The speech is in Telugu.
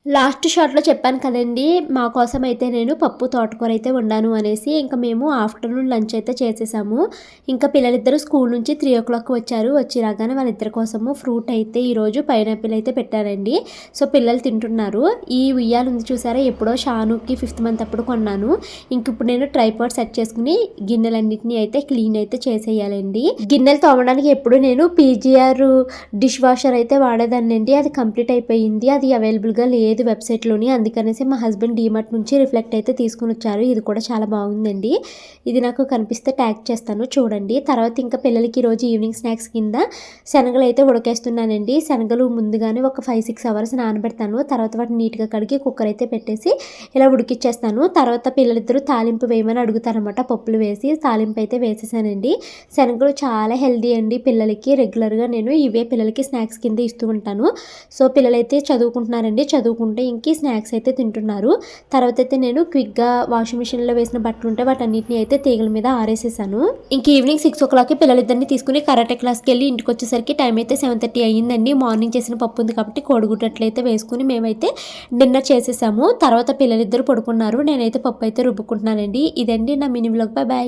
లాస్ట్ షాట్‌లో చెప్పాను కదండీ! మా కోసం అయితే నేను పప్పు, తోటకూర అయితే వండాను అనేసి. ఇంక మేము ఆఫ్టర్‌నూన్ లంచ్ అయితే చేసేసాము. ఇంకా పిల్లలిద్దరూ స్కూల్ నుంచి 3:00 వచ్చారు. వచ్చి రాగానే వాళ్ళిద్దరి కోసము ఫ్రూట్ అయితే ఈరోజు పైనాపిల్ అయితే పెట్టానండి. సో, పిల్లలు తింటున్నారు. ఈ ఉయ్యాల ఉంది చూసారా? ఎప్పుడో షానుకి 5థ్ మంత్ అప్పుడు కొన్నాను. ఇంకిప్పుడు నేను ట్రైపాడ్ సెట్ చేసుకొని గిన్నెలన్నిటిని అయితే క్లీన్ అయితే చేసేయాలండి. గిన్నెలు తోమడానికి ఎప్పుడు నేను పీజీఆర్ డిష్ వాషర్ అయితే వాడేదాన్నండి. అది కంప్లీట్ అయిపోయింది. అది అవైలబుల్‌గా లేదు వెబ్సైట్‌లోని. అందుకనేసి మా హస్బెండ్ డీమార్ట్ నుంచి రిఫ్లెక్ట్ అయితే తీసుకొనొచ్చారు. ఇది కూడా చాలా బాగుందండి. ఇది నాకు కనిపిస్తే ట్యాగ్ చేస్తాను చూడండి. తర్వాత ఇంకా పిల్లలకి ఈరోజు ఈవినింగ్ స్నాక్స్ కింద శనగలు అయితే ఉడకేస్తున్నానండి. శనగలు ముందుగానే ఒక 5-6 అవర్స్ నానబెడతాను. తర్వాత వాటిని నీట్‌గా కడిగి కుక్కర్ అయితే పెట్టేసి ఇలా ఉడికిచ్చేస్తాను. తర్వాత పిల్లలిద్దరూ తాలింపు వేయమని అడుగుతారనమాట. పప్పులు వేసి తాలింపు అయితే వేసేసానండి. శనగలు చాలా హెల్తీ అండి పిల్లలకి. రెగ్యులర్‌గా నేను ఇవే పిల్లలకి స్నాక్స్ కింద ఇస్తూ ఉంటాను. సో, పిల్లలైతే చదువుకుంటున్నారండి. చదువుకుంటే ఇంక స్నాక్స్ అయితే తింటున్నారు. తర్వాత అయితే నేను క్విక్‌గా వాషింగ్ మిషన్‌లో వేసిన బట్టలుంటే వాటన్నిటిని అయితే తీగల మీద ఆరేసేసాను. ఇంక ఈవినింగ్ 6:00కి పిల్లలిద్దరిని తీసుకొని కరాటే క్లాస్‌కెళ్ళి ఇంటికొచ్చేసరికి టైం అయితే 7:30 అయ్యిందండి. మార్నింగ్ చేసిన పప్పు ఉంది కాబట్టి కోడిగుడ్డట్లయితే వేసుకొని మేమైతే డిన్నర్ చేసేసాము. తర్వాత పిల్లలిద్దరూ పడుకున్నారు. నేనైతే పప్పు అయితే రుబ్బుకుంటున్నానండి. ఇదండి నా మినీ వ్లాగ్. Bye bye.